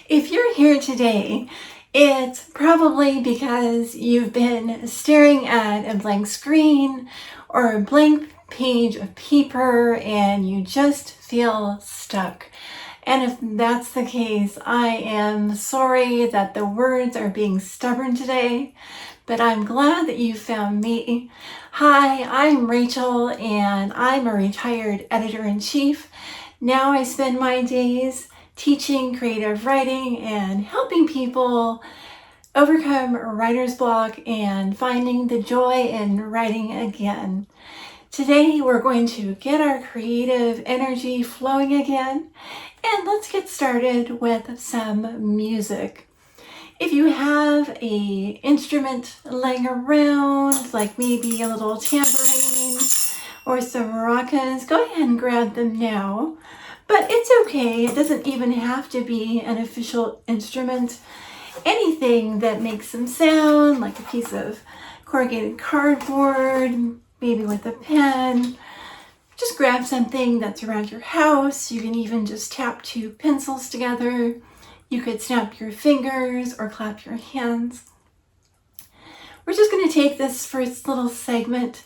If you're here today, it's probably because you've been staring at a blank screen or a blank page of paper and you just feel stuck. And if that's the case, I am sorry that the words are being stubborn today, but I'm glad that you found me. Hi, I'm Rachel and I'm a retired editor-in-chief. Now I spend my days teaching creative writing and helping people overcome writer's block and finding the joy in writing again. Today we're going to get our creative energy flowing again, and let's get started with some music. If you have an instrument laying around, like maybe a little tambourine or some maracas, go ahead and grab them now. But it's okay, it doesn't even have to be an official instrument. Anything that makes some sound, like a piece of corrugated cardboard, maybe with a pen. Just grab something that's around your house. You can even just tap two pencils together. You could snap your fingers or clap your hands. We're just going to take this first little segment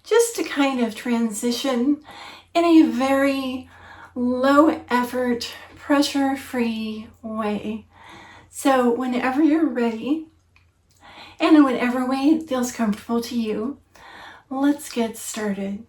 just to kind of transition in a very low effort, pressure-free way. So whenever you're ready, and in whatever way it feels comfortable to you, let's get started.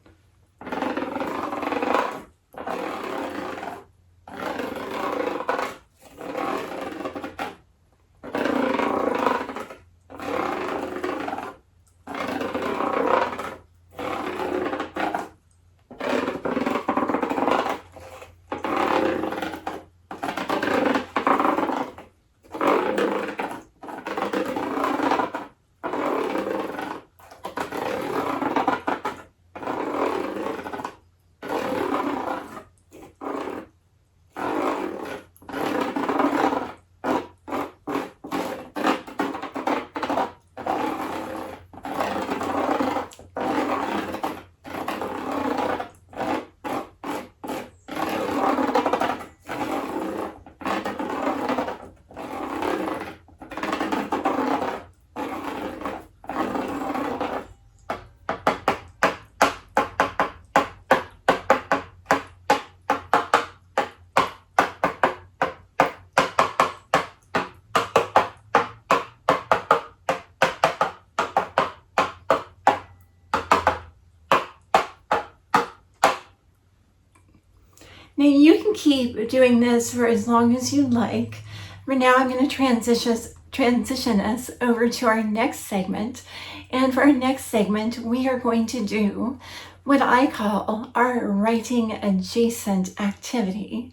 Now you can keep doing this for as long as you like. For now, I'm going to transition us over to our next segment. And for our next segment, we are going to do what I call our writing adjacent activity.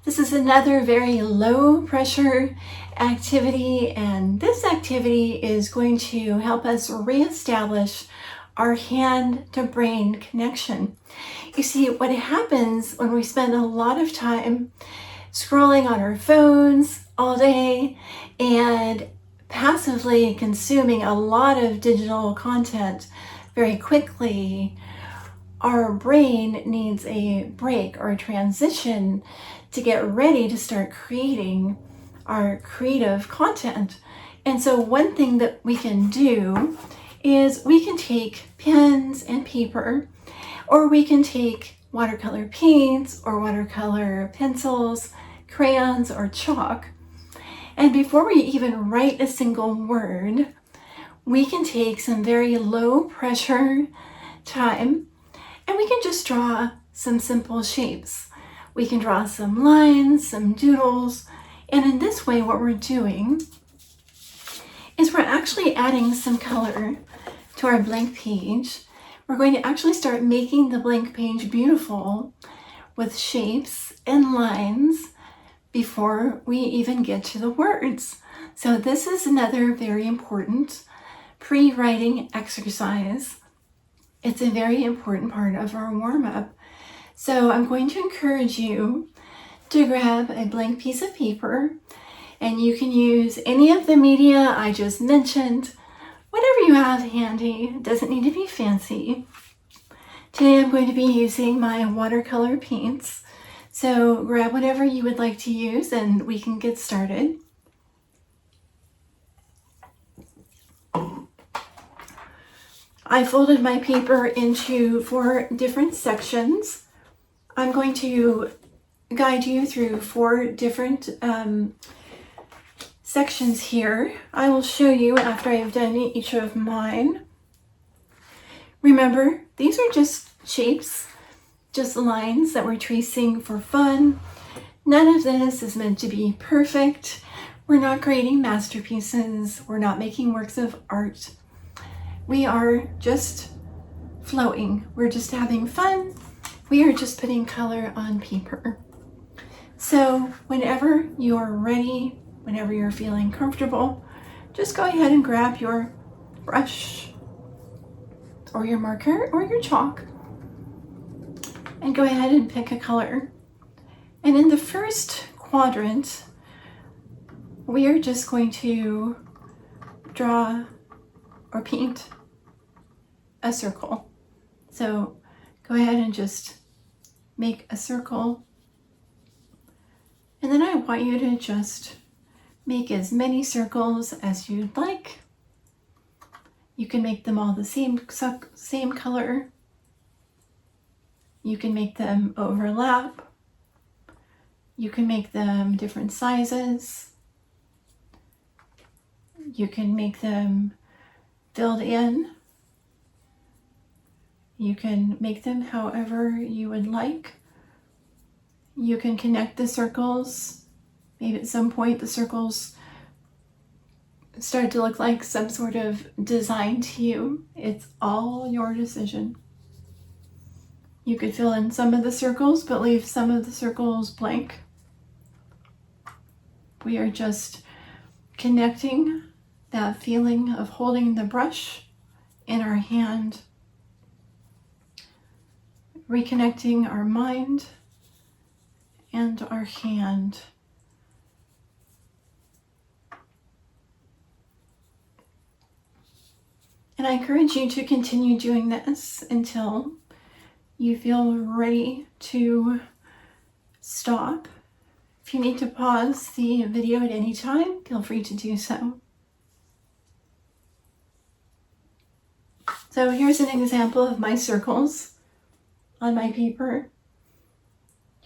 This is another very low pressure activity, and this activity is going to help us reestablish our hand to brain connection. You see, what happens when we spend a lot of time scrolling on our phones all day and passively consuming a lot of digital content very quickly, our brain needs a break or a transition to get ready to start creating our creative content. And so one thing that we can do is we can take pens and paper, or we can take watercolor paints or watercolor pencils, crayons, or chalk. And before we even write a single word, we can take some very low pressure time and we can just draw some simple shapes. We can draw some lines, some doodles, and in this way what we're doing is we're actually adding some color to our blank page. We're going to actually start making the blank page beautiful with shapes and lines before we even get to the words. So this is another very important pre-writing exercise. It's a very important part of our warm-up. So I'm going to encourage you to grab a blank piece of paper, and you can use any of the media I just mentioned. Whatever you have handy, it doesn't need to be fancy. Today I'm going to be using my watercolor paints. So grab whatever you would like to use and we can get started. I folded my paper into 4 different sections. I'm going to guide you through 4 different sections here. I will show you after I've done each of mine. Remember, these are just shapes, just lines that we're tracing for fun. None of this is meant to be perfect. We're not creating masterpieces. We're not making works of art. We are just flowing. We're just having fun. We are just putting color on paper. So whenever you're ready, whenever you're feeling comfortable, just go ahead and grab your brush or your marker or your chalk and go ahead and pick a color. And in the first quadrant, we are just going to draw or paint a circle. So go ahead and just make a circle. And then I want you to just make as many circles as you'd like. You can make them all the same color. You can make them overlap. You can make them different sizes. You can make them filled in. You can make them however you would like. You can connect the circles. Maybe at some point the circles start to look like some sort of design to you. It's all your decision. You could fill in some of the circles, but leave some of the circles blank. We are just connecting that feeling of holding the brush in our hand, reconnecting our mind and our hand. And I encourage you to continue doing this until you feel ready to stop. If you need to pause the video at any time, feel free to do so. So here's an example of my circles on my paper.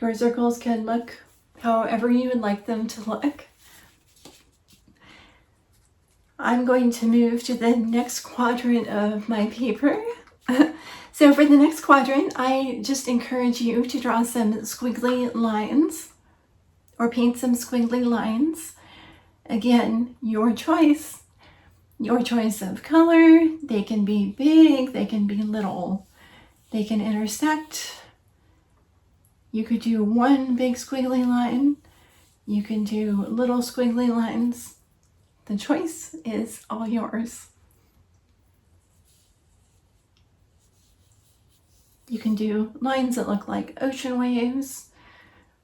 Your circles can look however you would like them to look. I'm going to move to the next quadrant of my paper. So for the next quadrant, I just encourage you to draw some squiggly lines or paint some squiggly lines. Again, your choice. Your choice of color. They can be big, they can be little. They can intersect. You could do one big squiggly line. You can do little squiggly lines. The choice is all yours. You can do lines that look like ocean waves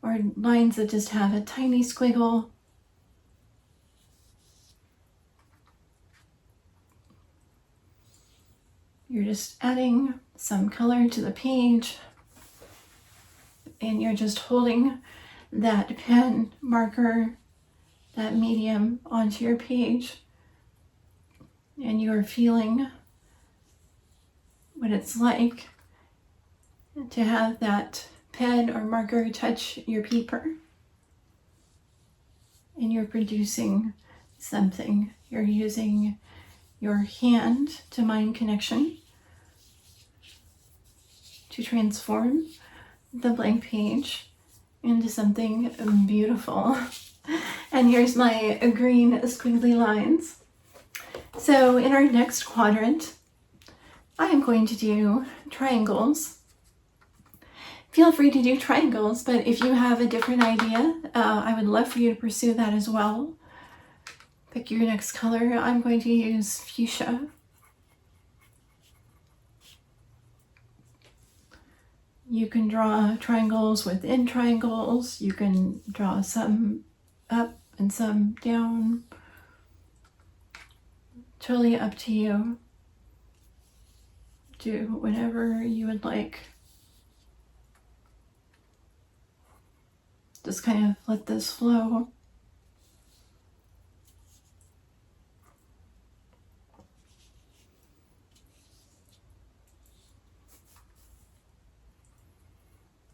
or lines that just have a tiny squiggle. You're just adding some color to the page and you're just holding that pen, marker, that medium onto your page and you're feeling what it's like to have that pen or marker touch your paper and you're producing something. You're using your hand to mind connection to transform the blank page into something beautiful. And here's my green squiggly lines. So in our next quadrant, I am going to do triangles. Feel free to do triangles, but if you have a different idea, I would love for you to pursue that as well. Pick your next color. I'm going to use fuchsia. You can draw triangles within triangles. You can draw some up and some down. Totally up to you. Do whatever you would like. Just kind of let this flow.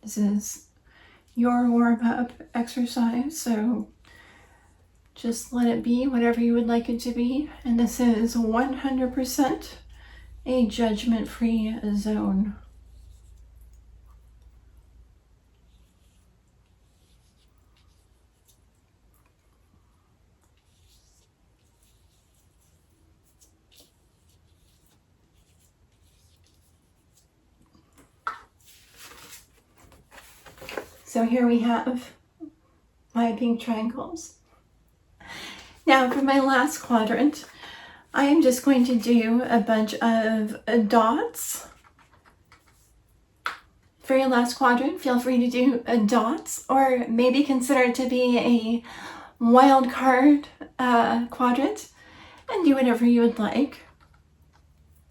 This is your warm-up exercise, so just let it be whatever you would like it to be. And this is 100% a judgment-free zone. So here we have my pink triangles. Now for my last quadrant, I am just going to do a bunch of dots. For your last quadrant, feel free to do dots, or maybe consider it to be a wild card quadrant, and do whatever you would like.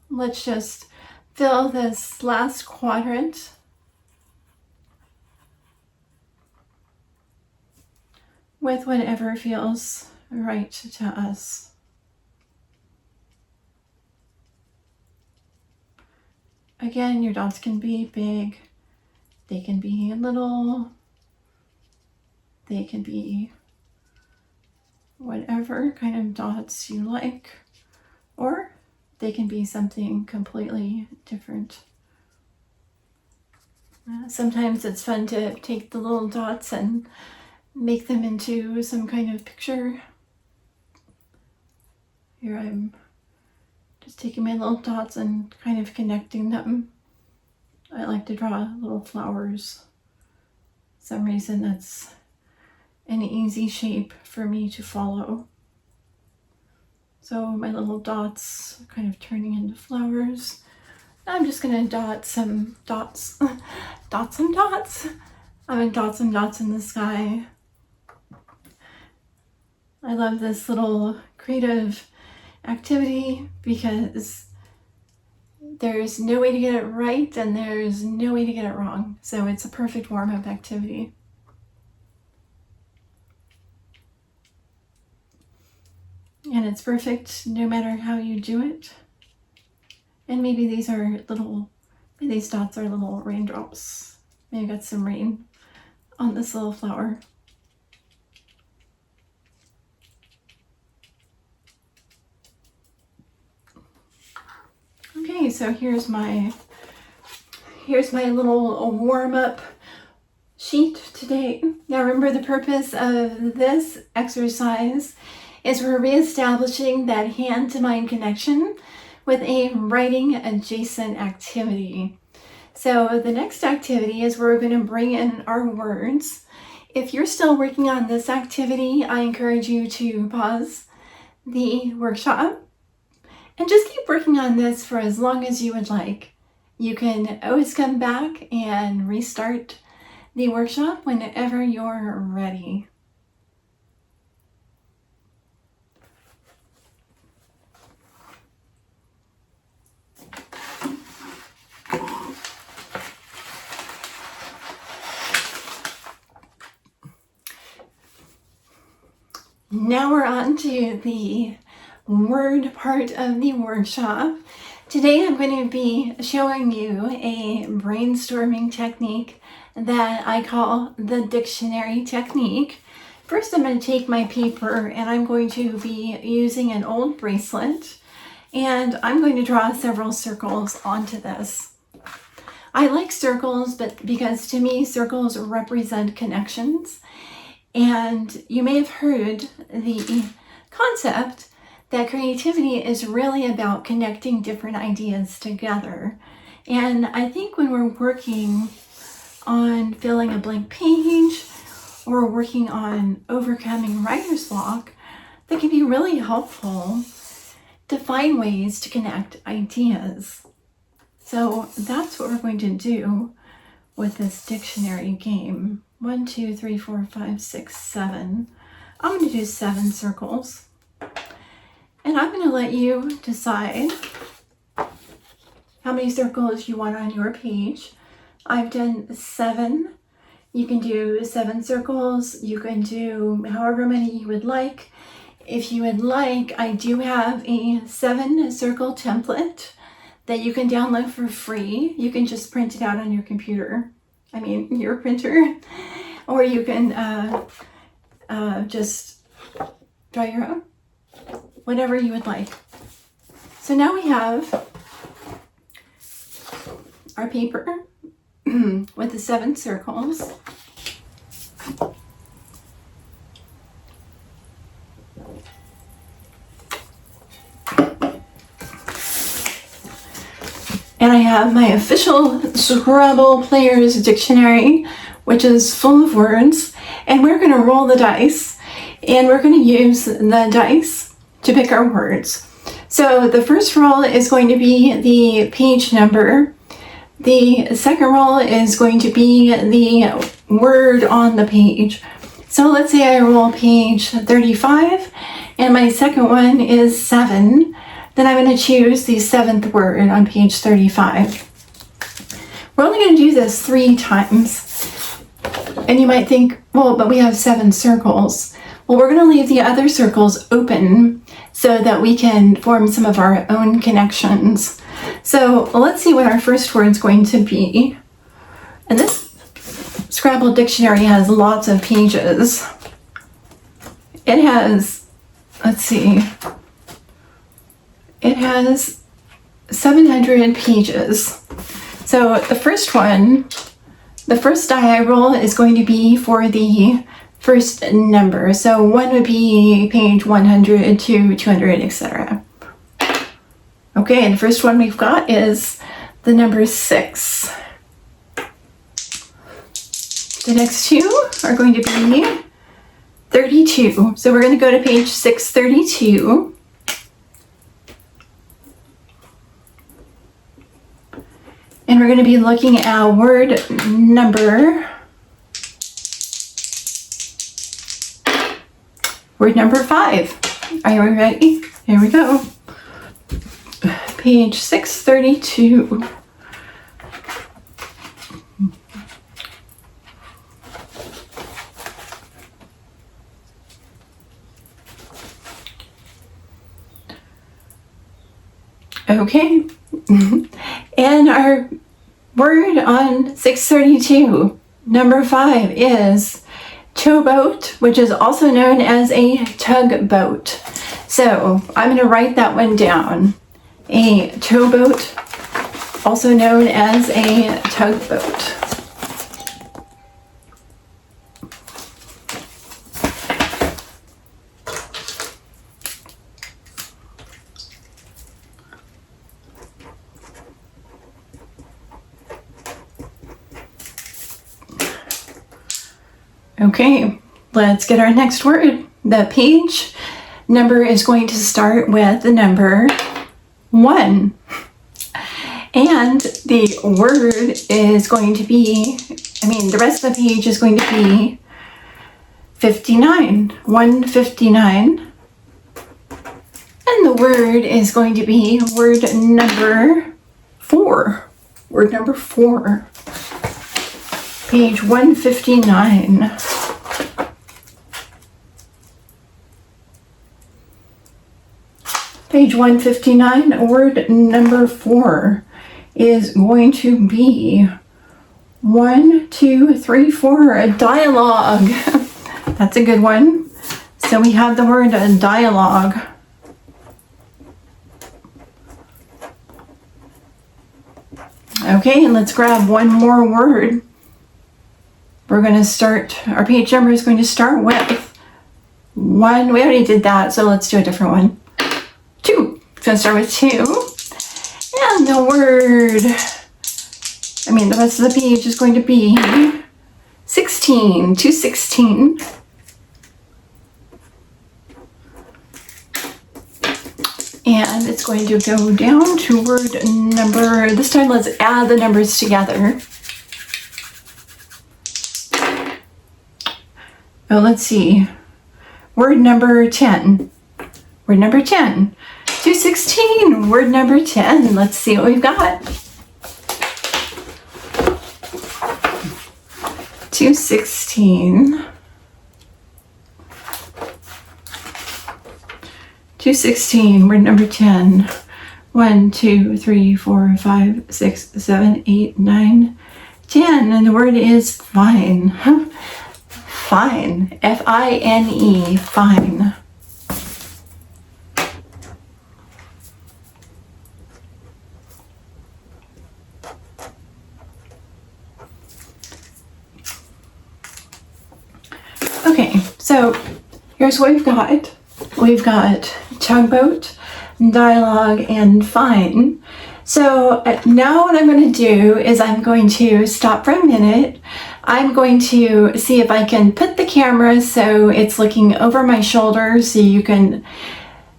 Let's just fill this last quadrant with whatever feels right to us. Again, your dots can be big, they can be little, they can be whatever kind of dots you like, or they can be something completely different. Sometimes it's fun to take the little dots and make them into some kind of picture. Here I'm just taking my little dots and kind of connecting them. I like to draw little flowers. For some reason that's an easy shape for me to follow. So my little dots are kind of turning into flowers. I'm just gonna dot some dots. Dot some dots. I'm gonna dot some dots in the sky. I love this little creative activity because there's no way to get it right and there's no way to get it wrong. So it's a perfect warm-up activity. And it's perfect no matter how you do it. And maybe these dots are little raindrops. Maybe I got some rain on this little flower. Okay, so here's my little warm-up sheet today. Now remember, the purpose of this exercise is we're reestablishing that hand-to-mind connection with a writing adjacent activity. So the next activity is we're going to bring in our words. If you're still working on this activity, I encourage you to pause the workshop and just keep working on this for as long as you would like. You can always come back and restart the workshop whenever you're ready. Now we're on to the word part of the workshop. Today I'm going to be showing you a brainstorming technique that I call the dictionary technique. First, I'm going to take my paper and I'm going to be using an old bracelet, and I'm going to draw several circles onto this. I like circles because to me circles represent connections, and you may have heard the concept that creativity is really about connecting different ideas together. And I think when we're working on filling a blank page or working on overcoming writer's block, that can be really helpful to find ways to connect ideas. So that's what we're going to do with this dictionary game. 1, 2, 3, 4, 5, 6, 7. I'm going to do 7 circles. And I'm going to let you decide how many circles you want on your page. I've done 7. You can do 7 circles. You can do however many you would like. If you would like, I do have a 7 circle template that you can download for free. You can just print it out on your computer. I mean, your printer. Or you can just draw your own. Whatever you would like. So now we have our paper with the 7 circles. And I have my official Scrabble Players Dictionary, which is full of words. And we're going to roll the dice, and we're going to use the dice to pick our words. So the first roll is going to be the page number. The second roll is going to be the word on the page. So let's say I roll page 35, and my second one is 7. Then I'm going to choose the 7th word on page 35. We're only going to do this 3 times. And you might think, well, but we have 7 circles. Well, we're going to leave the other circles open so that we can form some of our own connections. So let's see what our first word is going to be. And this Scrabble dictionary has lots of pages. It has, let's see, it has 700 pages. So the first one, the first die I roll is going to be for the first number. So 1 would be page 100, 2, 200, etc. Okay, and the first one we've got is the number 6. The next 2 are going to be 32. So we're going to go to page 632. And we're going to be looking at word number 5. Are you ready? Here we go. Page 632. Okay. And our word on 632, number 5, is towboat, which is also known as a tugboat. So I'm going to write that one down. A towboat, also known as a tugboat. Okay, let's get our next word. The page number is going to start with the number 1. And the word is going to be, the rest of the page is going to be 59, 159. And the word is going to be word number 4. Word number 4. Page 159. Page 159, word number 4 is going to be 1, 2, 3, 4, a dialogue. That's a good one. So we have the word dialogue. Okay, and let's grab one more word. We're going to start, our page number is going to start with 1. We already did that, so let's do a different one. 2. It's going to start with 2. And the word, the rest of the page is going to be 16, 216. And it's going to go down to word number, this time let's add the numbers together. Oh, let's see. Word number 10. Word number 10. 216. Word number 10. Let's see what we've got. 216. 216, word number 10. 1, 2, 3, 4, 5, 6, 7, 8, 9, 10. And the word is fine. Fine. F-I-N-E. Fine. Okay, so here's what we've got. We've got tugboat, dialogue, and fine. So now what I'm going to do is I'm going to stop for a minute. I'm going to see if I can put the camera so it's looking over my shoulder so you can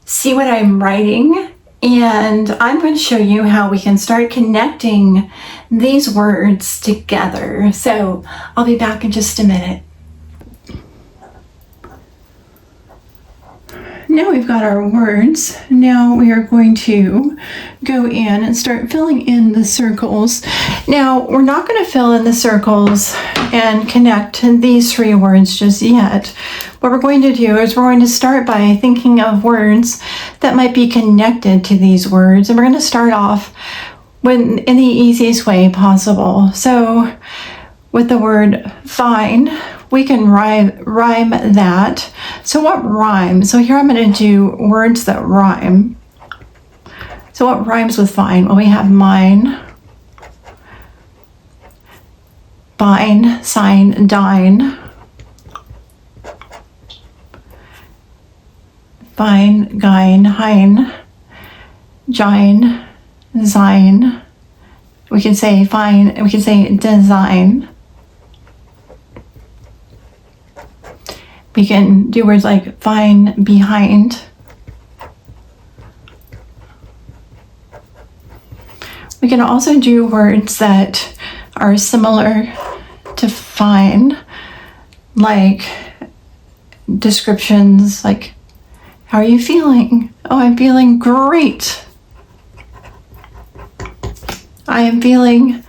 see what I'm writing. And I'm going to show you how we can start connecting these words together. So I'll be back in just a minute. Now we've got our words. Now we are going to go in and start filling in the circles. Now we're not going to fill in the circles and connect these three words just yet. What we're going to do is we're going to start by thinking of words that might be connected to these words. And we're going to start off in the easiest way possible. So with the word fine, we can rhyme that. So what rhymes? So here I'm going to do words that rhyme. So what rhymes with fine? Well, we have mine, fine, sign, dine, fine, gine, hein, gine, zine. We can say fine, we can say design. We can do words like fine, behind. We can also do words that are similar to fine, like descriptions like, how are you feeling? Oh, I'm feeling great. I am feeling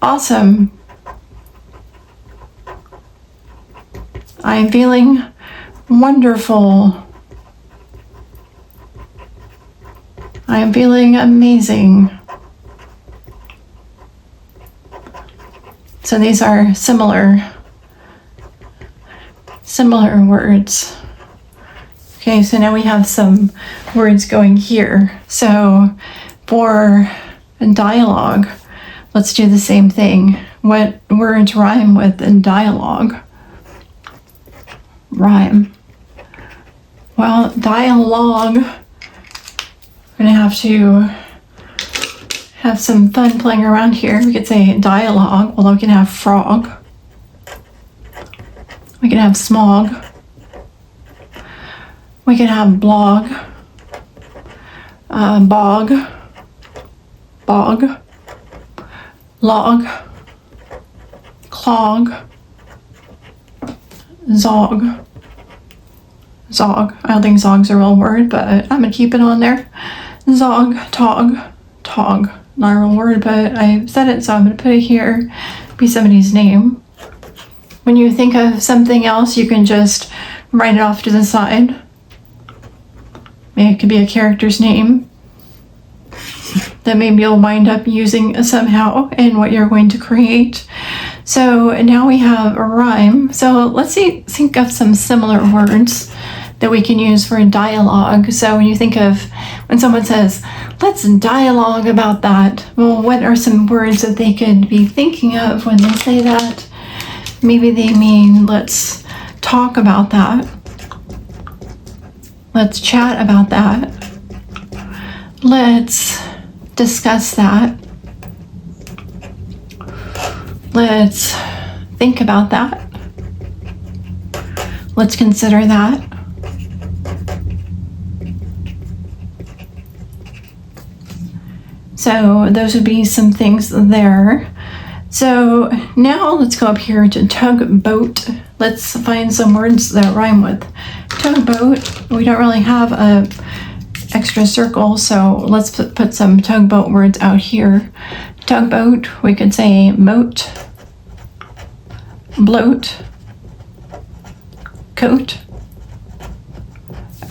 awesome. I am feeling wonderful. I am feeling amazing. So these are similar words. Okay, so now we have some words going here. So for dialogue, let's do the same thing. What words rhyme with in dialogue? Rhyme. Well, dialogue, we're going to have some fun playing around here. We could say dialogue, although we can have frog. We can have smog. We can have blog, bog, log, clog, zog. I don't think zog's a real word, but I'm gonna keep it on there. Zog, tog. Not a real word, but I said it, so I'm gonna put it here. Be somebody's name. When you think of something else, you can just write it off to the side. Maybe it could be a character's name that maybe you'll wind up using somehow in what you're going to create. So now we have a rhyme. So let's think of some similar words that we can use for a dialogue. So when you think of, when someone says, let's dialogue about that, well, what are some words that they could be thinking of when they say that? Maybe they mean, let's talk about that. Let's chat about that. Let's discuss that. Let's think about that. Let's consider that. So those would be some things there. So now let's go up here to tugboat. Let's find some words that rhyme with tugboat. We don't really have a extra circle, so let's put some tugboat words out here. Tugboat, we could say moat, bloat, coat,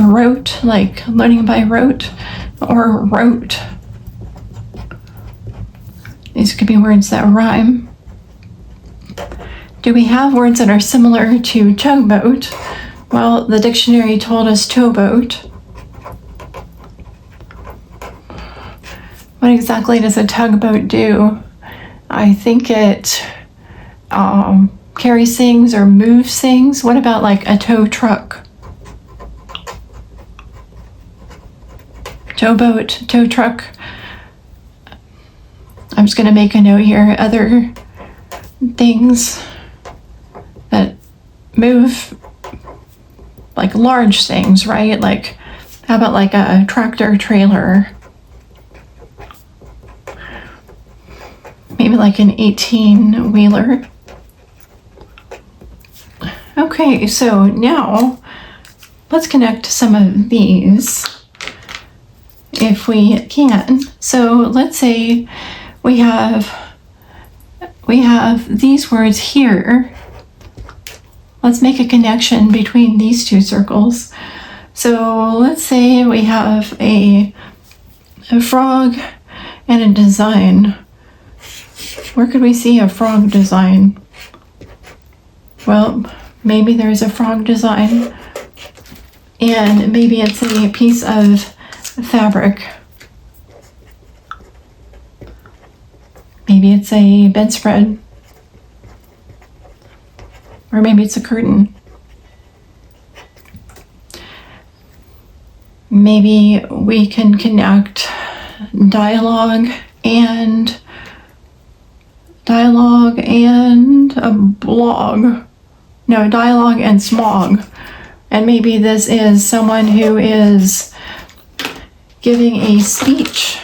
rote, like learning by rote, or rote. These could be words that rhyme. Do we have words that are similar to tugboat? Well, the dictionary told us towboat. What exactly does a tugboat do? I think it carries things or moves things. What about like a tow truck? Towboat, tow truck. I'm just going to make a note here. Other things that move, like large things, right? Like, how about like a tractor trailer? Maybe like an 18-wheeler. Okay, so now let's connect some of these if we can. So let's say we have these words here. Let's make a connection between these two circles. So let's say we have a frog and a design. Where could we see a frog design? Well, maybe there's a frog design, and maybe it's a piece of fabric. Maybe it's a bedspread, or maybe it's a curtain. Maybe we can connect dialogue and a blog. No, dialogue and smog. And maybe this is someone who is giving a speech.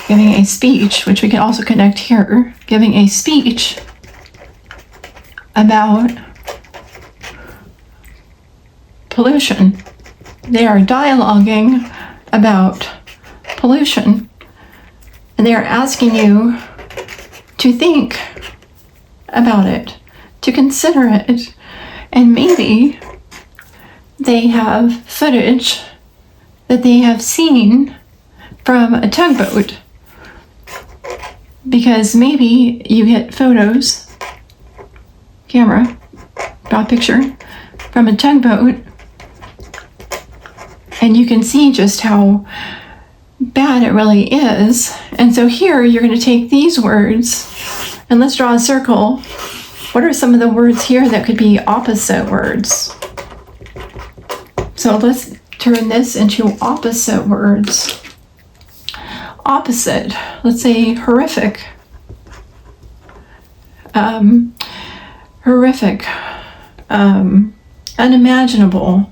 Giving a speech, which we can also connect here. Giving a speech about pollution. They are dialoguing about pollution. And they are asking you to think about it, to consider it. And maybe they have footage that they have seen from a tugboat. Because maybe you get photos, camera, draw a picture from a tugboat, and you can see just how bad it really is. And so here you're going to take these words and let's draw a circle. What are some of the words here that could be opposite words? So let's turn this into opposite words. Opposite, let's say horrific. Horrific. Unimaginable.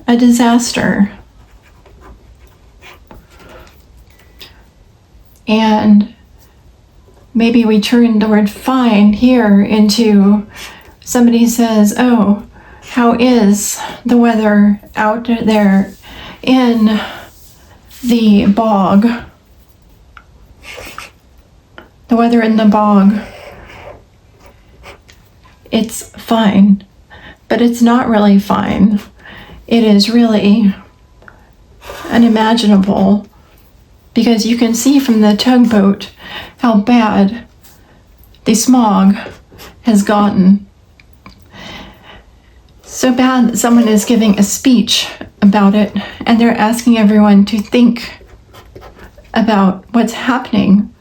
A disaster. And maybe we turn the word fine here into, somebody says, oh, how is the weather out there in the bog? The weather in the bog. It's fine, but it's not really fine. It is really unimaginable, because you can see from the tugboat how bad the smog has gotten. So bad that someone is giving a speech about it, and they're asking everyone to think about what's happening.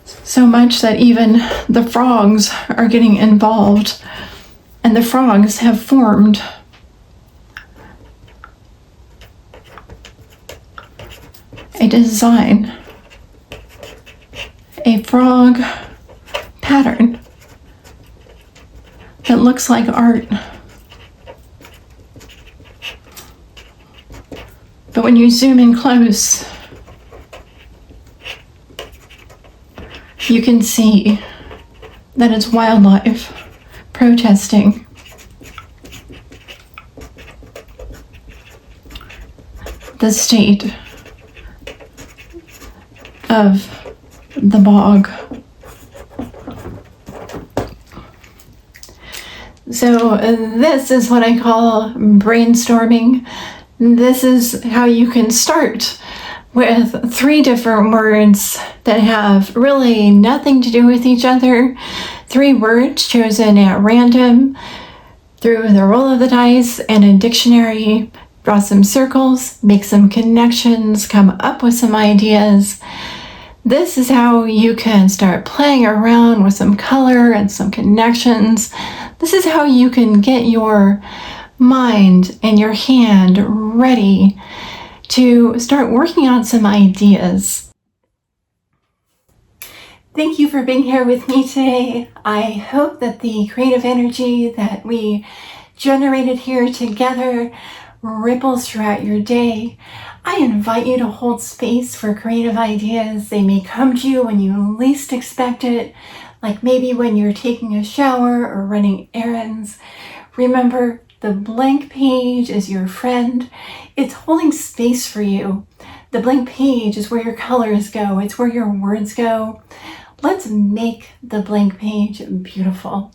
So much that even the frogs are getting involved, and the frogs have formed a design, a frog pattern that looks like art. But when you zoom in close, you can see that it's wildlife protesting. The state of the bog. So this is what I call brainstorming. This is how you can start with 3 different words that have really nothing to do with each other. 3 words chosen at random through the roll of the dice and a dictionary. Draw some circles, make some connections, come up with some ideas. This is how you can start playing around with some color and some connections. This is how you can get your mind and your hand ready to start working on some ideas. Thank you for being here with me today. I hope that the creative energy that we generated here together ripples throughout your day. I invite you to hold space for creative ideas. They may come to you when you least expect it, like maybe when you're taking a shower or running errands. Remember, the blank page is your friend. It's holding space for you. The blank page is where your colors go. It's where your words go. Let's make the blank page beautiful.